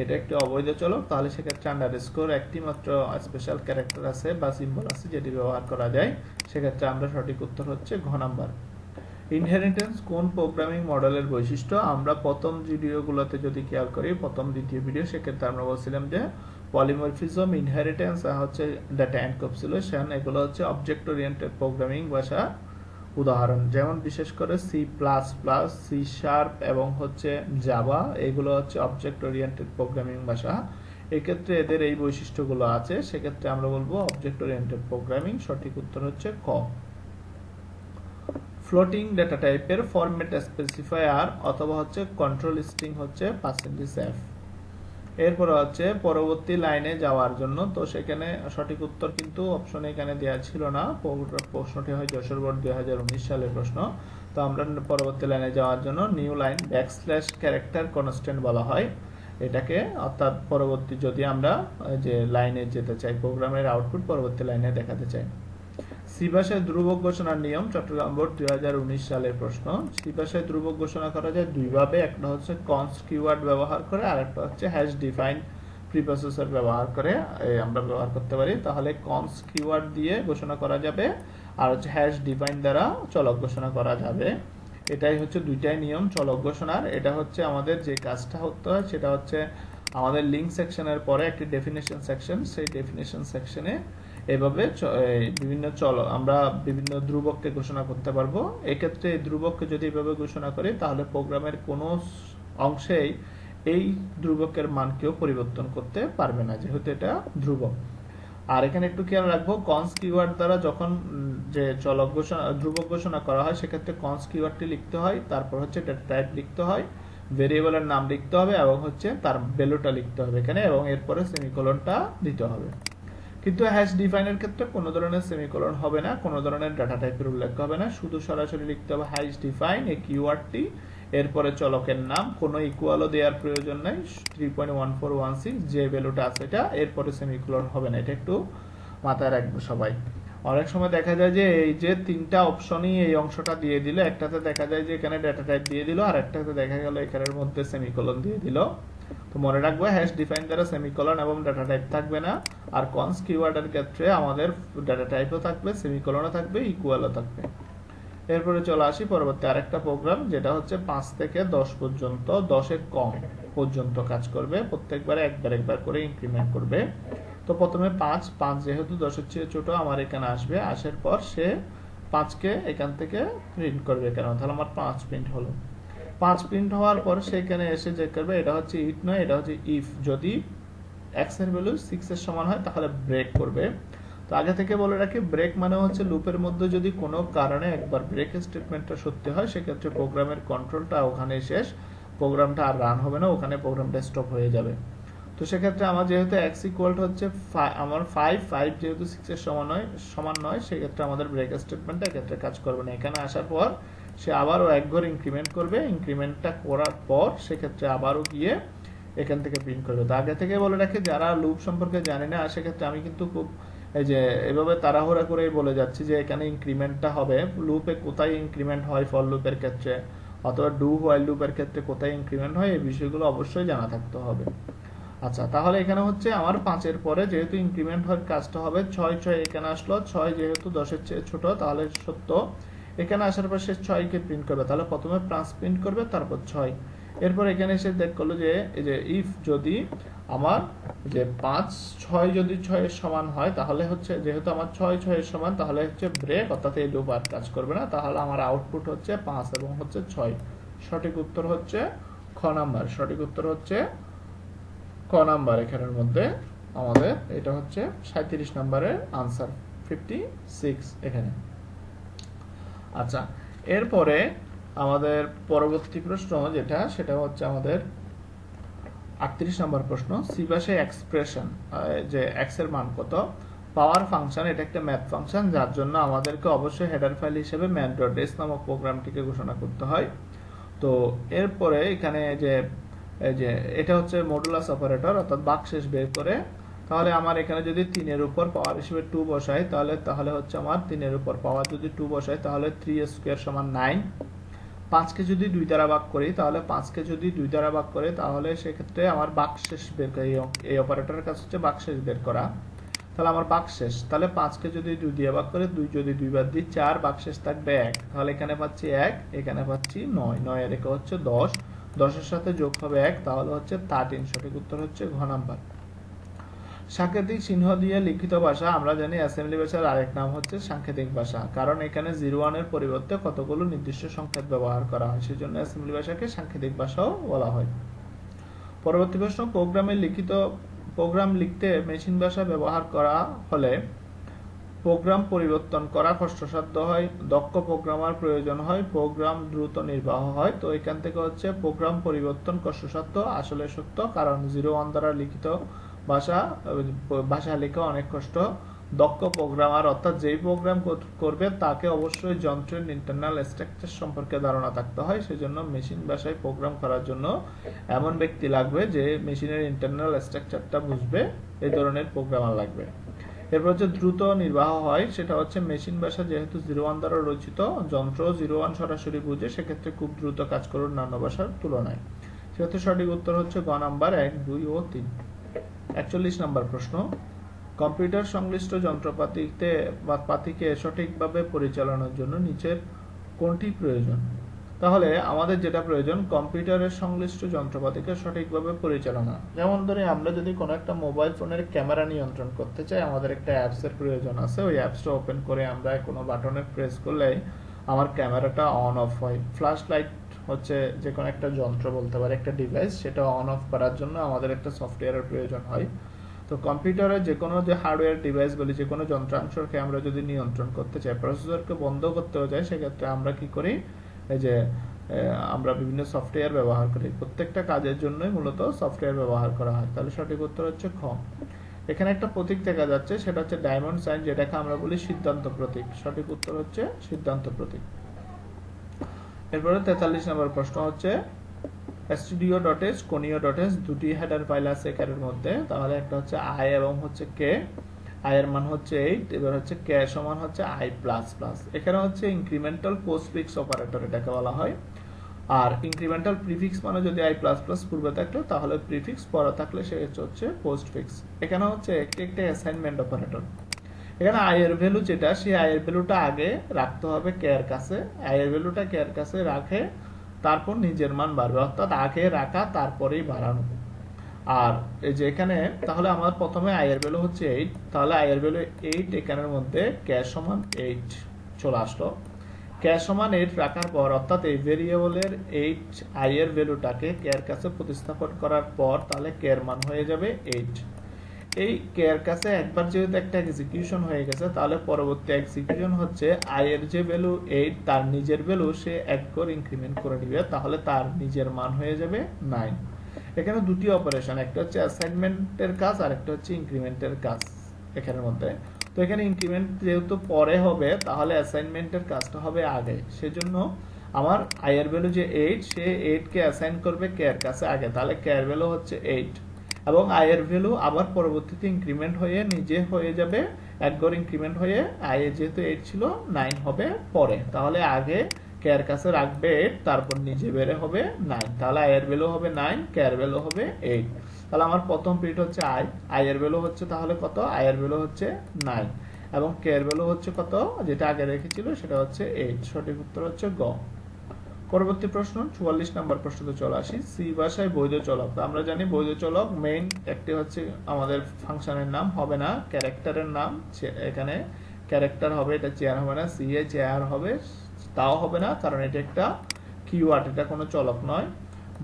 এটা একটি অবৈধ চলক। তাহলে সেক্ষেত্রে আন্ডারস্কোর একটি মাত্র স্পেশাল ক্যারেক্টার আছে বা সিম্বল আছে যেটি ব্যবহার করা যায়, সেক্ষেত্রে আমরা সঠিক উত্তর হচ্ছে ঘ নাম্বার। ইনহেরিটেন্স কোন প্রোগ্রামিং মডেলের বৈশিষ্ট্য? আমরা প্রথম ভিডিওগুলোতে যদি খেয়াল করি, প্রথম দ্বিতীয় ভিডিও, সেক্ষেত্রে আমরা বলছিলাম যে পলিমরফিজম, ইনহেরিটেন্স আর হচ্ছে ডেটা এনক্যাপসুলেশন, এগুলো হচ্ছে অবজেক্ট ওরিয়েন্টেড প্রোগ্রামিং ভাষা উদাহরণ। যেমন বিশেষ করে C plus plus, C sharp এবং হচ্ছে জাভা, এগুলো হচ্ছে অবজেক্ট ওরিয়েন্টেড প্রোগ্রামিং ভাষা। এক্ষেত্রে এদের এই বৈশিষ্ট্যগুলো আছে, সেক্ষেত্রে আমরা বলবো অবজেক্ট ওরিয়েন্টেড প্রোগ্রামিং। সঠিক উত্তর হচ্ছে ক। ফ্লোটিং ডেটা টাইপের ফরম্যাট স্পেসিফায়ার অথবা হচ্ছে কন্ট্রোল স্ট্রিং হচ্ছে %f। এরপরে হচ্ছে পরবর্তী লাইনে যাওয়ার জন্য, তো সেখানে সঠিক উত্তর কিন্তু অপশনে এখানে দেওয়া ছিল না, প্রশ্নটি হয় যশোর বোর্ড 2019 সালের প্রশ্ন। তো আমরা পরবর্তী লাইনে যাওয়ার জন্য new line backslash character constant বলা হয় এটাকে, অর্থাৎ পরবর্তী যদি আমরা যে লাইনে যেতে চাই, প্রোগ্রামের আউটপুট পরবর্তী লাইনে দেখাতে চাই। সি ভাষায় ধ্রুবক ঘোষণার নিয়ম, চট্টগ্রাম বোর্ড 2019 সালের প্রশ্ন। সি ভাষায় ধ্রুবক ঘোষণা করা যায় দুইভাবে, একটা হচ্ছে কনস্ট কিওয়ার্ড ব্যবহার করে, আর একটা হচ্ছে হ্যাশ ডিফাইন প্রিপ্রসেসর ব্যবহার করে আমরা ব্যবহার করতে পারি। তাহলে কনস্ট কিওয়ার্ড দিয়ে ঘোষণা করা যাবে, আর হচ্ছে হ্যাশ ডিফাইন দ্বারা চলক ঘোষণা করা যাবে। এটাই হচ্ছে দুইটাই নিয়ম চলক ঘোষণার। এটা হচ্ছে আমাদের যে কাজটা হতে হয় সেটা হচ্ছে আমাদের লিঙ্ক সেকশনের পরে একটি ডেফিনেশন সেকশন, সেই ডেফিনেশন সেকশনে এভাবে বিভিন্ন আমরা বিভিন্ন ধ্রুবককে ঘোষণা করতে পারবো। এক্ষেত্রে এই ধ্রুবককে যদি এভাবে ঘোষণা করি তাহলে প্রোগ্রামের কোনো অংশেই এই ধ্রুবকের মান কেউ পরিবর্তন করতে পারবে না, যেহেতু এটা ধ্রুবক। আর এখানে একটু খেয়াল রাখবো, কনস্ট কিওয়ার্ড দ্বারা যখন যে চলক ঘোষণা ধ্রুবক ঘোষণা করা হয় সেক্ষেত্রে কনস্ট কিওয়ার্ডটি লিখতে হয়, তারপর হচ্ছে ডেটা টাইপ লিখতে হয়, ভেরিয়েবলের নাম লিখতে হবে এবং হচ্ছে তার ভ্যালুটা লিখতে হবে এখানে, এবং এরপরে সেমিকোলনটা দিতে হবে। কিন্তু হ্যাশ ডিফাইনের ক্ষেত্রে কোনো ধরনের সেমিকোলন হবে না, কোনো ধরনের ডাটা টাইপের উল্লেখ হবে না, শুধু সরাসরি লিখতে হবে হ্যাশ ডিফাইন এই কিওয়ার্ডটি, এরপরে চলকের নাম, কোনো ইকুয়ালও দেওয়ার প্রয়োজন নাই, 3.1416 যে ভ্যালুটা আছে এটা, এরপরে সেমিকোলন হবে না, এটা একটু মাথায় রাখবো সবাই। অনেক সময় দেখা যায় যে এই যে তিনটা অপশনই এই অংশটা দিয়ে দিল, একটাতে দেখা যায় যে এখানে ডাটা টাইপ দিয়ে দিল, আর একটাতে দেখা গেল এখানের মধ্যে সেমিকোলন দিয়ে দিল। তো মনে রাখবো হ্যাশ ডিফাইন দ্বারা সেমিকোলন এবং ডাটা টাইপ থাকবে না, আর কনস্ট কিওয়ার্ডের ক্ষেত্রে আমাদের ডাটা টাইপও থাকবে, সেমিকোলনও থাকবে, ইকুয়ালও থাকবে। এরপরে চলে আসি পরবর্তী আরেকটা প্রোগ্রাম, যেটা হচ্ছে 5 থেকে 10 পর্যন্ত, 10 এর কম পর্যন্ত কাজ করবে, প্রত্যেকবারে একবার করে ইনক্রিমেন্ট করবে। তো প্রথমে 5 যেহেতু 10 এর চেয়ে ছোট, আমার এখানে আসবে, আসার পর সে 5কে এখান থেকে প্রিন্ট করবে, কেন তাহলে আমার 5 প্রিন্ট হলো। 5 প্রিন্ট হওয়ার পর সেখানে এসে চেক করবে, এটা হচ্ছে ইট নয়, এটা হচ্ছে ইফ, যদি x এর ভ্যালু 6 এর সমান হয় তাহলে ব্রেক করবে। তো আগে থেকে বলে রাখি, ব্রেক মানে হচ্ছে লুপের মধ্যে যদি কোনো কারণে একবার ব্রেক স্টেটমেন্টটা সত্যি হয় সেক্ষেত্রে প্রোগ্রামের কন্ট্রোলটা ওখানে শেষ, প্রোগ্রামটা আর রান হবে না, ওখানে প্রোগ্রামটা স্টপ হয়ে যাবে। তো সেক্ষেত্রে আমার যেহেতু x ইকুয়াল হচ্ছে আমার 5 যেহেতু 6 এর সমান নয় সেক্ষেত্রে আমাদের ব্রেক স্টেটমেন্টটা এক্ষেত্রে কাজ করবে না। এখানে আসার পর সে আবারও এক ঘর ইনক্রিমেন্ট করবে, ইনক্রিমেন্টটা করার পর সেক্ষেত্রে আবারও গিয়ে এখান থেকে প্রিন্ট করবে। তো আগে থেকে বলে রাখি, যারা লুপ সম্পর্কে জানি না সেক্ষেত্রে আমি কিন্তু খুব এই যে এভাবে তাড়াহুড়া করেই বলে যাচ্ছি যে এখানে ইনক্রিমেন্টটা হবে, লুপে কোথায় ইনক্রিমেন্ট হয় ফর লুপের ক্ষেত্রে অথবা ডু হোয়াইল লুপের ক্ষেত্রে কোথায় ইনক্রিমেন্ট হয়, এই বিষয়গুলো অবশ্যই জানা থাকতে হবে। আচ্ছা, তাহলে এখানে হচ্ছে আমার 5 এর পরে যেহেতু ইনক্রিমেন্ট হওয়ার কাজটা হবে 6 এখানে আসলো, 6 যেহেতু 10 এর চেয়ে ছোট তাহলে সত্য, এখানে আসার পর সে 6 কে প্রিন্ট করবে, তাহলে প্রথমে 5 প্রিন্ট করবে তারপর 6। এরপর এখানে এসে দেখ করলো যে এই যে ইফ যদি আমার যে 5 6 যদি 6 এর সমান হয় তাহলে হচ্ছে যেহেতু আমার 6 এর সমান তাহলে হচ্ছে ব্রেক, অর্থাৎ এই লুপ আর কাজ করবে না, তাহলে আমার আউটপুট হচ্ছে 5 এবং হচ্ছে 6। সঠিক উত্তর হচ্ছে খ নাম্বার, সঠিক উত্তর হচ্ছে ক নাম্বার। এখানের মধ্যে আমাদের এটা হচ্ছে 37 নম্বরের আনসার, 56 এখানে। আচ্ছা, এরপরে আমাদের পরবর্তী প্রশ্ন যেটা সেটা হচ্ছে আমাদের 38 নম্বর প্রশ্ন। সি ভাষায় এক্সপ্রেশন যে এক্স এর মান কত, পাওয়ার ফাংশন, এটা একটা ম্যাথ ফাংশন যার জন্য আমাদেরকে অবশ্যই হেডার ফাইল হিসেবে math.s নামক প্রোগ্রামটিকে ঘোষণা করতে হয়। তো এরপরে এখানে যে এই যে এটা হচ্ছে মডুলাস অপারেটর, অর্থাৎ ভাগশেষ বের করে, তাহলে আমার এখানে যদি 3 এর উপর পাওয়ার হিসেবে 2 বসাই তাহলে হচ্ছে আমার 3 এর উপর পাওয়ার যদি 2 বসাই তাহলে 3 স্কয়ার সমান 9। 5 কে যদি 2 দ্বারা ভাগ করি তাহলে 5 কে যদি 2 দ্বারা ভাগ করে তাহলে সেক্ষেত্রে আমার ভাগশেষ বের করা, এই অপারেটরের কাজ হচ্ছে ভাগশেষ বের করা। তাহলে আমার ভাগশেষ, তাহলে 5 কে যদি 2 দিয়ে ভাগ করে 2 যদি 2 বার দিই 4, ভাগশেষ থাকবে 1। তাহলে এখানে পাচ্ছি 1, এখানে পাচ্ছি 9, 9 এর একে হচ্ছে 10, 10 এর সাথে যোগ হবে 1, তাহলে হচ্ছে 13। সঠিক উত্তর হচ্ছে ঘ নাম্বার। সাংকেতিক চিহ্ন দিয়ে লিখিত ভাষা, আমরা জানি অ্যাসেম্বলি ভাষার আরেক নাম হচ্ছে সাংকেতিক ভাষা, কারণ এখানে 01 এর পরিবর্তে কতগুলো নির্দিষ্ট সংকেত ব্যবহার করা হয়, সেজন্য অ্যাসেম্বলি ভাষাকে সাংকেতিক ভাষাও বলা হয়। পরবর্তী প্রশ্ন, প্রোগ্রাম লিখতে মেশিন ভাষা ব্যবহার করা হলে প্রোগ্রাম পরিবর্তন করা কষ্টসাধ্য হয়, দক্ষ প্রোগ্রামার প্রয়োজন হয়, প্রোগ্রাম দ্রুত নির্বাহ হয়। তো এখান থেকে হচ্ছে প্রোগ্রাম পরিবর্তন কষ্টসাধ্য আসলে সত্য, কারণ 01 দ্বারা লিখিত ভাষা লেখা অনেক কষ্ট। দক্ষ প্রোগ্রামার অর্থাৎ যেই প্রোগ্রাম করবে তাকে অবশ্যই যন্ত্রের ইন্টারনাল স্ট্রাকচার সম্পর্কে ধারণা থাকতে হয়, সেজন্য মেশিন ভাষায় প্রোগ্রাম করার জন্য এমন ব্যক্তি লাগবে যে মেশিনের ইন্টারনাল স্ট্রাকচারটা বুঝবে, এই ধরনের প্রোগ্রামার লাগবে। এরপর হচ্ছে দ্রুত নির্বাহ হয়, সেটা হচ্ছে মেশিন ভাষা যেহেতু 01 দ্বারা রচিত, যন্ত্র 01 সরাসরি বুঝে, সেক্ষেত্রে খুব দ্রুত কাজ করে অন্যান্য ভাষার তুলনায়। সেক্ষেত্রে সঠিক উত্তর হচ্ছে গ নাম্বার 1, 2 ও 3। 41 নম্বর প্রশ্ন, কম্পিউটার সংশ্লিষ্ট যন্ত্রপাতিকে সঠিকভাবে পরিচালনার জন্য নিচের কোনটি প্রয়োজন? তাহলে আমাদের যেটা প্রয়োজন, কম্পিউটারের সংশ্লিষ্ট যন্ত্রপাতিকে সঠিকভাবে পরিচালনা। যেমন ধরে আমরা যদি কোনো একটা মোবাইল ফোনের ক্যামেরা নিয়ন্ত্রণ করতে চাই, আমাদের একটা অ্যাপসের প্রয়োজন আছে। ওই অ্যাপসটা ওপেন করে আমরা কোনো বাটনে প্রেস করলে আমার ক্যামেরাটা অন অফ হয়। ফ্ল্যাশ লাইট হচ্ছে যে কোনো একটা যন্ত্র বলতে পারে, একটা ডিভাইস, সেটা অন অফ করার জন্য আমাদের একটা সফটওয়্যারের প্রয়োজন হয়। তো কম্পিউটারে যে কোনো যে হার্ডওয়্যার ডিভাইসগুলি, যে কোনো যন্ত্রাংশকে আমরা যদি নিয়ন্ত্রণ করতে চাই, প্রসেসরকে বন্ধ করতেও চাই, সেক্ষেত্রে আমরা কি করি, এই যে আমরা বিভিন্ন সফটওয়্যার ব্যবহার করি। প্রত্যেকটা কাজের জন্যই মূলত সফটওয়্যার ব্যবহার করা হয়। তাহলে সঠিক উত্তর হচ্ছে খ। এখানে একটা প্রতীক দেখা যাচ্ছে, সেটা হচ্ছে ডায়মন্ড সাইন, যেটাকে আমরা বলি সিদ্ধান্ত প্রতীক। সঠিক উত্তর হচ্ছে সিদ্ধান্ত প্রতীক। এরপরে 43 নম্বর প্রশ্ন হচ্ছে, studio.h, conio.h দুটি হেডার ফাইল আছে এর মধ্যে। তাহলে একটা হচ্ছে i এবং হচ্ছে k, i এর মান হচ্ছে 8, এবার হচ্ছে k সমান হচ্ছে i++। এখানে হচ্ছে ইনক্রিমেন্টাল পোস্টফিক্স অপারেটর এটাকে বলা হয়। আর ইনক্রিমেন্টাল প্রিফিক্স মানে যদি i++ পূর্বে থাকলে, তাহলে প্রিফিক্স পরে থাকলে সে হচ্ছে পোস্টফিক্স। এখানে হচ্ছে একটা অ্যাসাইনমেন্ট অপারেটর। এখানে i এর ভ্যালু যেটা, সেই i এর ভ্যালুটা আগে রাখতে হবে k এর কাছে। i এর ভ্যালুটা k এর কাছে রাখে তারপর নিজের মান বাড়বে, অর্থাৎ আগে রাখা তারপরেই বাড়ানো। আর এই যে এখানে তাহলে আমার প্রথমে i এর ভ্যালু হচ্ছে 8, তাহলে i এর ভ্যালু 8, এখানের মধ্যে k সমান 8 চলে আসলো। k সমান 8 রাখার পর, অর্থাৎ এই ভেরিয়েবলের 8 i এর ভ্যালুটাকে k এর কাছে প্রতিস্থাপন করার পর, তাহলে k এর মান হয়ে যাবে 8। এই k এর কাছে একবার যেহেতু একটা এক্সিকিউশন হয়ে গেছে, তাহলে পরবর্তী এক্সিকিউশন হচ্ছে i এর যে ভ্যালু 8, তার নিজের ভ্যালু সে এক করে ইনক্রিমেন্ট করে দিবে, তাহলে তার নিজের মান হয়ে যাবে 9। এখানে দুটি অপারেশন, একটা হচ্ছে অ্যাসাইনমেন্টের কাজ আর একটা হচ্ছে ইনক্রিমেন্টের কাজ এখানের মধ্যে। তো এখানে ইনক্রিমেন্ট যেহেতু পরে হবে, তাহলে অ্যাসাইনমেন্টের কাজটা হবে আগে। সেজন্য আমার i এর ভ্যালু যে 8, সে 8 কে অ্যাসাইন করবে k এর কাছে আগে, তাহলে k এর ভ্যালু হচ্ছে 8 এবং i এর ভ্যালু আবার পরবর্তীতে ইনক্রিমেন্ট হয়ে নিজে হয়ে যাবে, একবার ইনক্রিমেন্ট হয়ে i এর যেহেতু 8 ছিল 9 হবে পরে। তাহলে আগে k এর কাছে রাখবে 8, তারপর নিজে বেরে হবে 9, তাহলে i এর ভ্যালু হবে 9, k এর ভ্যালু হবে 8। তাহলে আমার প্রথম পিরিয়ড হচ্ছে i এর ভ্যালু হচ্ছে তাহলে কত, i এর ভ্যালু হচ্ছে 9 এবং k এর ভ্যালু হচ্ছে কত, যেটা আগে রেখেছিল সেটা হচ্ছে 8। সঠিক উত্তর হচ্ছে গ। পরবর্তী প্রশ্ন 44 নম্বর প্রশ্নতে চলে আসি, সি ভাষায় বৈধ চলক। আমরা জানি বৈধ চলক মেইন একটি হচ্ছে আমাদের ফাংশনের নাম হবে না, ক্যারেক্টারের নাম। এখানে ক্যারেক্টার হবে, এটা চেয়ার হবে না, সি এ চেয়ার হবে, তাও হবে না, কারণ এটা একটা কিওয়ার্ড, এটা কোনো চলক নয়।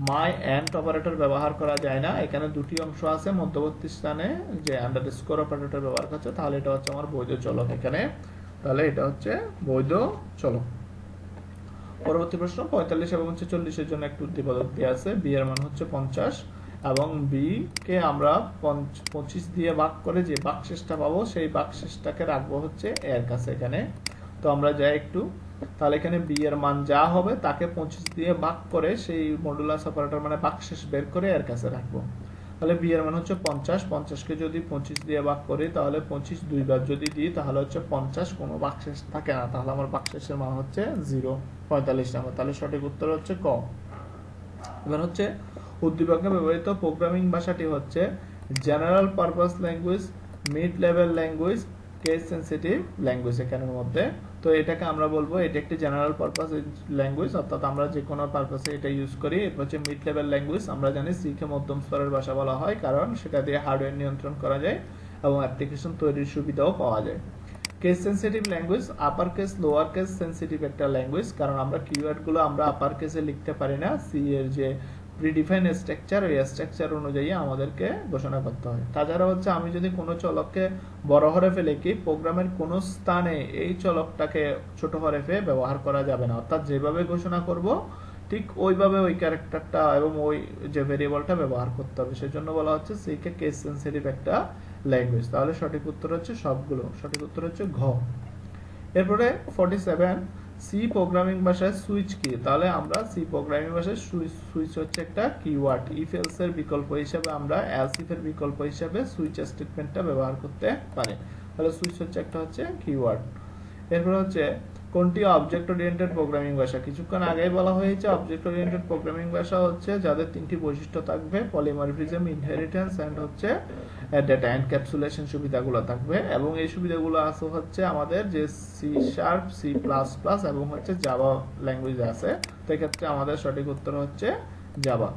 মাই এন্ড অপারেটর ব্যবহার করা যায় না, এখানে দুটি অংশ আছে, মধ্যবর্তী স্থানে যে আন্ডারস্কোর অপারেটর ব্যবহার করছে, তাহলে এটা হচ্ছে আমার বৈধ চলক এখানে, তাহলে এটা হচ্ছে বৈধ চলক। পরবর্তী প্রশ্ন 45 এবং 40 এর জন্য একটু উদ্দীপক দেওয়া আছে। বি এর মান হচ্ছে 50 এবং বি কে আমরা 25 দিয়ে ভাগ করে যে ভাগশেষটা পাবো, সেই ভাগশেষটাকে রাখবো হচ্ছে এর কাছে এখানে। তো আমরা যাই একটু, তাহলে এখানে বি এর মান যা হবে তাকে 25 দিয়ে ভাগ করে সেই মডুলাস অপারেটর মানে ভাগশেষ বের করে এর কাছে রাখবো। তাহলে বি এর মান হচ্ছে 50, 50কে যদি 25 দিয়ে ভাগ করি তাহলে 25 দুইবার যদি দিই তাহলে হচ্ছে 50, কোনো ভাগশেষ থাকে না, তাহলে আমার ভাগশেষের মান হচ্ছে 0, 45 নাম্বার। তাহলে সঠিক উত্তর হচ্ছে ক। এবার হচ্ছে উদ্দীপকে ব্যবহৃত প্রোগ্রামিং ভাষাটি হচ্ছে general purpose language, mid level language, case sensitive language এখানের মধ্যে। তো এটাকে আমরা বলবো এটা একটি জেনারেল পারপাস ল্যাঙ্গুয়েজ, অর্থাৎ আমরা যে কোনো পারপাসে এটা ইউজ করি। এরপর হচ্ছে মিড লেভেল ল্যাঙ্গুয়েজ, আমরা জানি সি কে মধ্যম স্তরের ভাষা বলা হয়, কারণ সেটা দিয়ে হার্ডওয়্যার নিয়ন্ত্রণ করা যায় এবং অ্যাপ্লিকেশন তৈরির সুবিধাও পাওয়া যায়। Case sensitive language, upper case lower case sensitive একটা ল্যাঙ্গুয়েজ, কারণ আমরা কিওয়ার্ডগুলো আমরা আপার কেসে লিখতে পারি না, সি এর যে প্রিডিফাইন স্ট্রাকচার, ওই স্ট্রাকচার অনুযায়ী আমাদেরকে ঘোষণা করতে হয়। তাছাড়া হচ্ছে আমি যদি কোনো চলককে বড় হরফে লিখি, প্রোগ্রামের কোনো স্থানে এই চলকটাকে ছোট হরফে ব্যবহার করা যাবে না, অর্থাৎ যেভাবে ঘোষণা করব ঠিক ওইভাবে ওই ক্যারেক্টারটা এবং ওই যে ভেরিয়েবলটা ব্যবহার করতে হবে। সেজন্য বলা হচ্ছে সি কে কেস সেনসিটিভ একটা ল্যাঙ্গুয়েজ। তাহলে সঠিক উত্তর হচ্ছে সবগুলো, সঠিক উত্তর হচ্ছে ঘ। এরপরে 47, সি প্রোগ্রামিং ভাষায় সুইচ কি? তাহলে আমরা সি প্রোগ্রামিং ভাষায় সুইচ হচ্ছে একটা কিওয়ার্ড। ইফ এলস এর বিকল্প হিসেবে আমরা এলস ইফ এর বিকল্প হিসেবে সুইচ স্টেটমেন্টটা ব্যবহার করতে পারি। তাহলে সুইচ হচ্ছে একটা হচ্ছে কিওয়ার্ড। এরপর হচ্ছে কোনটি অবজেক্ট ওরিয়েন্টেড প্রোগ্রামিং ভাষা? কিছুক্ষণ আগেই বলা হয়েছে অবজেক্ট ওরিয়েন্টেড প্রোগ্রামিং ভাষা হচ্ছে যাদের তিনটি বৈশিষ্ট্য থাকবে, পলিমরফিজম, ইনহেরিটেন্স এন্ড হচ্ছে ডেটা এনক্যাপসুলেশন সুবিধাগুলো থাকবে, এবং এই সুবিধাগুলো আছে হচ্ছে আমাদের যে C sharp, C plus plus এবং হচ্ছে জাভা ল্যাঙ্গুয়েজ আছে। তো এক্ষেত্রে আমাদের সঠিক উত্তর হচ্ছে জাভা।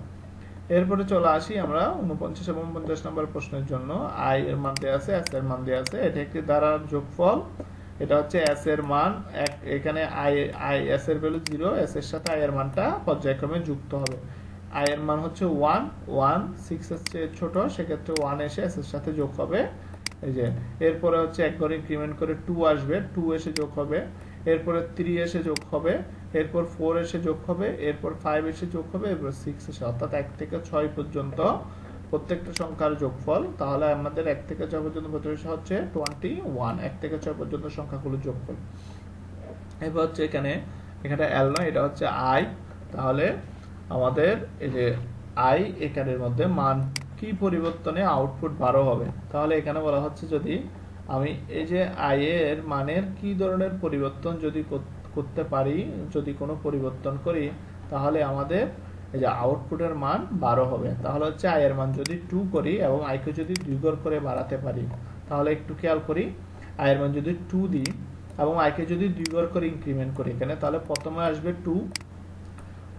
এরপরে চলে আসি আমরা 49 এবং 50 নম্বর প্রশ্নের জন্য। আই এর মান দেওয়া আছে, এস এর মান দেওয়া আছে, এটা একটি ধারার যোগফল। এটা হচ্ছে এস এর মান, এখানে আই এস এর ভ্যালু 0, এস এর সাথে আই এর মানটা পর্যায়ক্রমে যুক্ত হবে। আই এর মান হচ্ছে 1, 1 6 এর চেয়ে ছোট, সেক্ষেত্রে 1 এসে এস এর সাথে যোগ হবে। এই যে এরপরে হচ্ছে একবার ইনক্রিমেন্ট করে 2 আসবে, 2 এসে যোগ হবে, এরপরে 3 এসে যোগ হবে, এরপর 4 এসে যোগ হবে, এরপর 5 এসে যোগ হবে, এরপর 6 এসে, অর্থাৎ 1 থেকে 6 পর্যন্ত প্রত্যেকটা সংখ্যার যোগফল। তাহলে আমাদের 1 থেকে 6 পর্যন্ত প্রতিটা হচ্ছে 21, 1 থেকে 6 পর্যন্ত সংখ্যাগুলো যোগফল। এরপর হচ্ছে এখানে এল নয়, এটা হচ্ছে আই। তাহলে আমাদের এই যে আই এখানের মধ্যে মান কি পরিবর্তনে আউটপুট 12 হবে? তাহলে এখানে বলা হচ্ছে যদি আমি এই যে আই এর মানের কি ধরনের পরিবর্তন যদি করতে পারি, যদি কোনো পরিবর্তন করি, তাহলে আমাদের এই যে আউটপুটের মান 12 হবে। তাহলে হচ্ছে আই এর মান যদি 2 করি এবং আই কে যদি 2 ঘর করে বাড়াতে পারি, তাহলে একটু খেয়াল করি, আই এর মান যদি 2 দিই এবং আই কে যদি 2 ঘর করে ইনক্রিমেন্ট করি এখানে, তাহলে প্রথমে আসবে 2,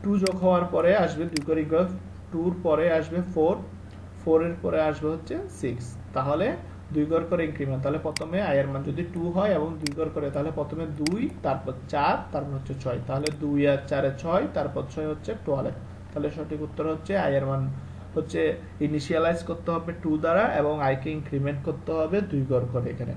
2 যোগ হওয়ার পরে আসবে 2 করে 2 এর পরে আসবে 4, 4 এর পরে আসবে হচ্ছে 6। তাহলে 2 ঘর করে ইনক্রিমেন্ট, তাহলে প্রথমে আই এর মান যদি 2 হয় এবং 2 ঘর করে, তাহলে প্রথমে 2, তারপর 4, তারপর হচ্ছে 6, তাহলে 2 আর 4 এ 6, তারপর 6 হচ্ছে 12। তাহলে সঠিক উত্তর হচ্ছে আই এর মান হচ্ছে ইনিশিয়ালাইজ করতে হবে 2 দ্বারা এবং আই কে ইনক্রিমেন্ট করতে হবে 2 ঘর করে। এখানে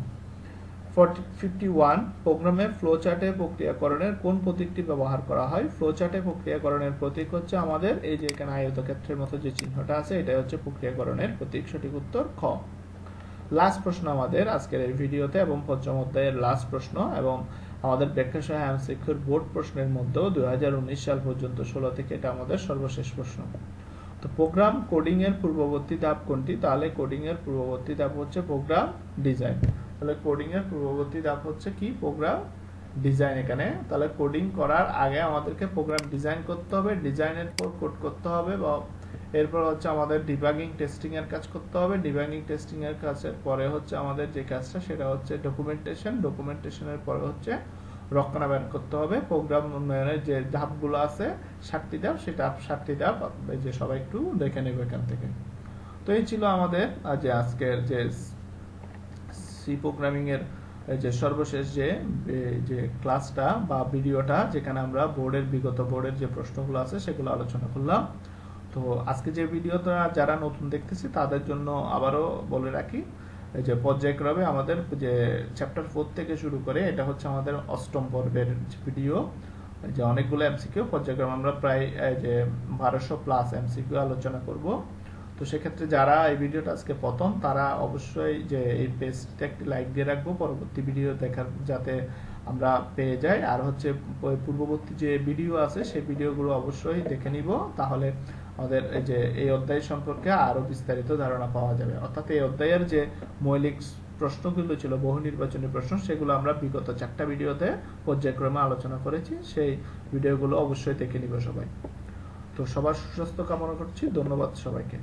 51, প্রোগ্রামে ফ্লোচার্টে প্রক্রিয়াকরণের কোন প্রতীকটি ব্যবহার করা হয়? ফ্লোচার্টে প্রক্রিয়াকরণের প্রতীক হচ্ছে আমাদের এই যে এখানে আয়তক্ষেত্রের মতো যে চিহ্নটা আছে, এটাই হচ্ছে প্রক্রিয়াকরণের প্রতীক। সঠিক উত্তর খ। লাস্ট প্রশ্ন আমাদের আজকের এই ভিডিওতে এবং পঞ্চম অধ্যায়ের লাস্ট প্রশ্ন, এবং আমাদের ব্যাখ্যা সহ এমসিকিউর বোর্ড প্রশ্নের মধ্যেও 2019 সাল পর্যন্ত 16 থেকে এটা আমাদের সর্বশেষ প্রশ্ন। তো প্রোগ্রাম কোডিং এর পূর্ববর্তী ধাপ কোনটি? তাহলে কোডিং এর পূর্ববর্তী ধাপ হচ্ছে প্রোগ্রাম ডিজাইন। তাহলে কোডিং এর পূর্ববর্তী ধাপ হচ্ছে কি? Program design. এখানে তাহলে কোডিং করার আগে আমাদেরকে প্রোগ্রাম ডিজাইন করতে হবে, ডিজাইনের পর কোড করতে হবে, বা এরপর হচ্ছে আমাদের ডিবাগিং টেস্টিং এর কাজ করতে হবে। ডিবাগিং টেস্টিং এর কাজের পরে হচ্ছে আমাদের যে কাজটা সেটা হচ্ছে ডকুমেন্টেশন। ডকুমেন্টেশনের পরে হচ্ছে রক্ষণাবেক্ষণ করতে হবে। প্রোগ্রাম উন্নয়নের যে ধাপগুলো আছে 7টি ধাপ, সেটা 7টি ধাপ এই যে সবাই একটু দেখে নেবে এখান থেকে। তো এই ছিল আমাদের আজকের যে সি প্রোগ্রামিং এর যে সর্বশেষ যে ক্লাসটা বা ভিডিওটা, যেখানে আমরা বিগত বোর্ডের যে প্রশ্নগুলো আছে সেগুলো আলোচনা করলাম। তো আজকে যে ভিডিওটা যারা নতুন দেখতেছি তাদের জন্য আবারও বলে রাখি যে পর্যায়ক্রমে আমাদের যে চ্যাপ্টার 4 থেকে শুরু করে এটা হচ্ছে আমাদের 8ম পর্বের ভিডিও, যে অনেকগুলো এমসিকিউ পর্যায়ক্রমে আমরা প্রায় যে 1200 প্লাস এমসিকিউ আলোচনা করব। তো সেক্ষেত্রে যারা এই ভিডিওটা আজকে প্রথম, তারা অবশ্যই যে এই পেজটা একটি লাইক দিয়ে রাখবো পরবর্তী ভিডিও দেখার, যাতে আমরা পেয়ে যাই। আর হচ্ছে পূর্ববর্তী যে ভিডিও আছে সেই ভিডিওগুলো অবশ্যই দেখে নিব, তাহলে আমাদের এই যে এই অধ্যায় সম্পর্কে আরো বিস্তারিত ধারণা পাওয়া যাবে। অর্থাৎ এই অধ্যায়ের যে মৌলিক প্রশ্নগুলো ছিল, বহু নির্বাচনী প্রশ্ন, সেগুলো আমরা বিগত 4টা ভিডিওতে পর্যায়ক্রমে আলোচনা করেছি। সেই ভিডিওগুলো অবশ্যই দেখে নিবে সবাই। তো সবার সুস্বাস্থ্য কামনা করছি। ধন্যবাদ সবাইকে।